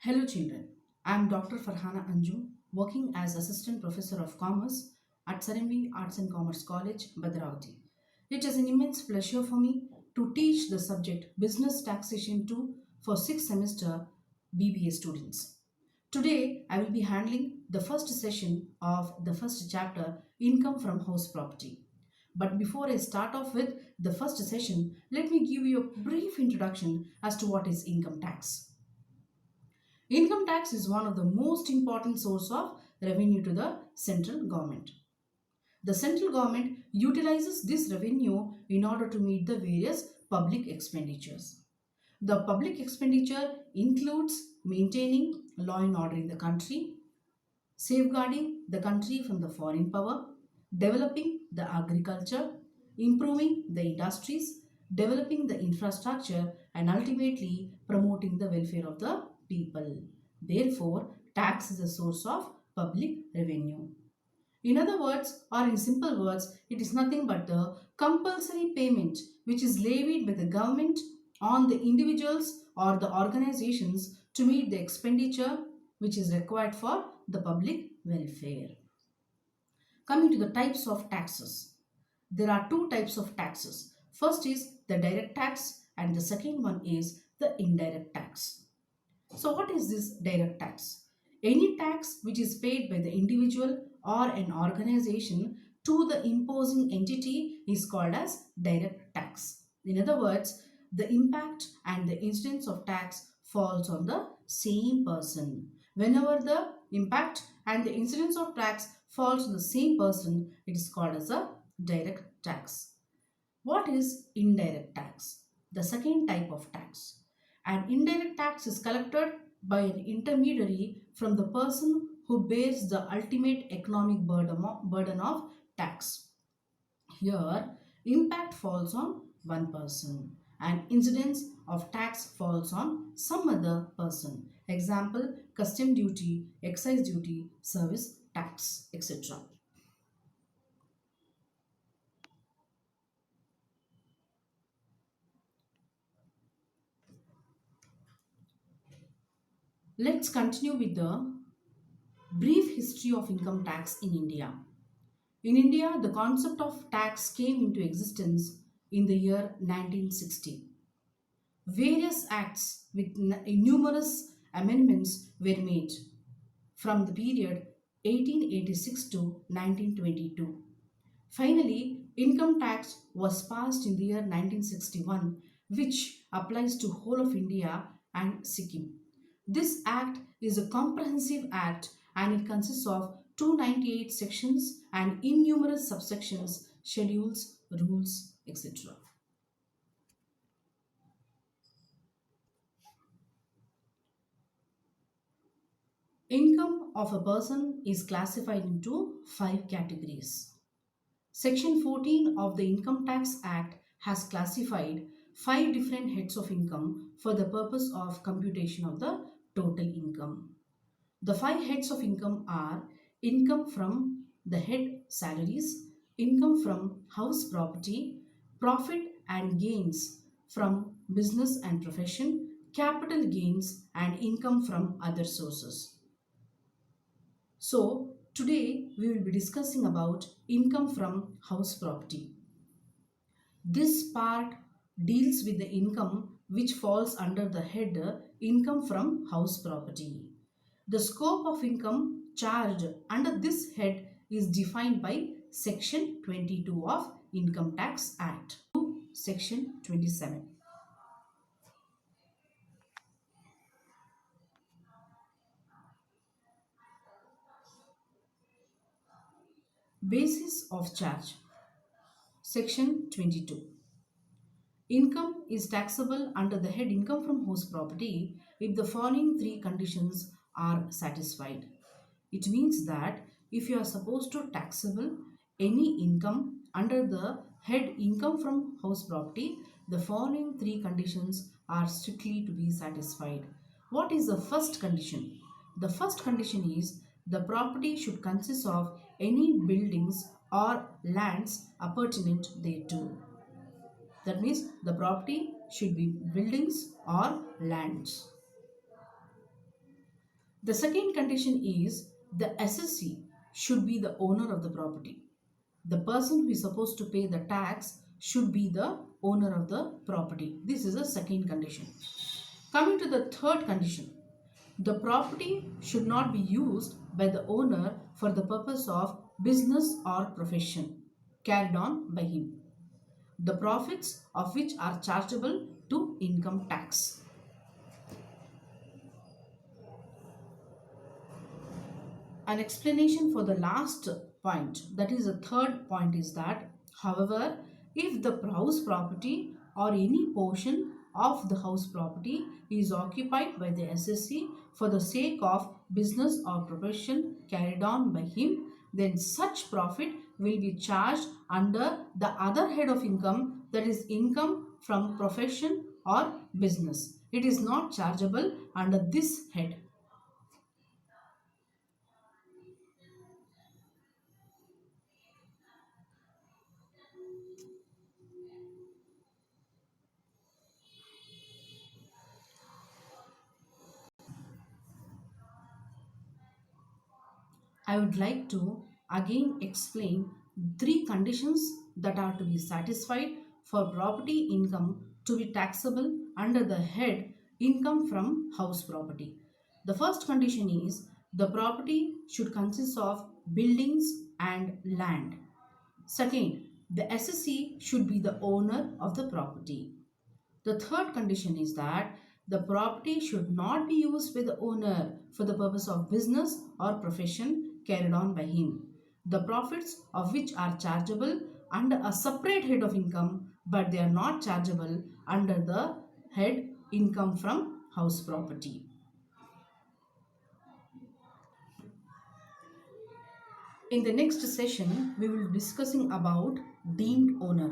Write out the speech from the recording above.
Hello children, I am Dr. Farhana Anju, working as Assistant Professor of Commerce at Sarimbi Arts and Commerce College, Bhadravati. It is an immense pleasure for me to teach the subject Business Taxation 2 for 6th semester BBA students. Today, I will be handling the first session of the first chapter, Income from House Property. But before I start off with the first session, let me give you a brief introduction as to what is income tax. Income tax is one of the most important source of revenue to the central government. The central government utilizes this revenue in order to meet the various public expenditures. The public expenditure includes maintaining law and order in the country, safeguarding the country from the foreign power, developing the agriculture, improving the industries, developing the infrastructure, and ultimately promoting the welfare of the people. Therefore, tax is a source of public revenue. In other words, or in simple words, it is nothing but the compulsory payment which is levied by the government on the individuals or the organizations to meet the expenditure which is required for the public welfare. Coming to the types of taxes, there are two types of taxes. First is the direct tax, and the second one is the indirect tax. So, what is this direct tax? Any tax which is paid by the individual or an organization to the imposing entity is called as direct tax. In other words, the impact and the incidence of tax falls on the same person. Whenever the impact and the incidence of tax falls on the same person, it is called as a direct tax. What is indirect tax? The second type of tax. An indirect tax is collected by an intermediary from the person who bears the ultimate economic burden of tax. Here, impact falls on one person and incidence of tax falls on some other person. Example, custom duty, excise duty, service tax, etc. Let's continue with the brief history of income tax in India. In India, the concept of tax came into existence in the year 1960. Various acts with numerous amendments were made from the period 1886 to 1922. Finally, income tax was passed in the year 1961, which applies to whole of India and Sikkim. This act is a comprehensive act and it consists of 298 sections and innumerous subsections, schedules, rules, etc. Income of a person is classified into five categories. Section 14 of the Income Tax Act has classified five different heads of income for the purpose of computation of the total income. The five heads of income are income from the head salaries, income from house property, profit and gains from business and profession, capital gains, and income from other sources. So, today we will be discussing about income from house property. This part deals with the income which falls under the head income from house property. The scope of income charged under this head is defined by Section 22 of Income Tax Act to Section 27. Basis of charge. Section 22. Income is taxable under the head income from house property if the following three conditions are satisfied. It means that if you are supposed to taxable any income under the head income from house property, the following three conditions are strictly to be satisfied. What is the first condition? The first condition is the property should consist of any buildings or lands appurtenant thereto. That means the property should be buildings or lands. The second condition is the assessee should be the owner of the property. The person who is supposed to pay the tax should be the owner of the property. This is the second condition. Coming to the third condition, the property should not be used by the owner for the purpose of business or profession carried on by him, the profits of which are chargeable to income tax. An explanation for the last point, that is the third point, is that, however, if the house property or any portion of the house property is occupied by the assessee for the sake of business or profession carried on by him, then such profit will be charged under the other head of income, that is income from profession or business. It is not chargeable under this head. I would like to again explain three conditions that are to be satisfied for property income to be taxable under the head income from house property. The first condition is the property should consist of buildings and land. Second, the assessee should be the owner of the property. The third condition is that the property should not be used by the owner for the purpose of business or profession carried on by him, the profits of which are chargeable under a separate head of income, but they are not chargeable under the head income from house property. In the next session, we will be discussing about deemed owner.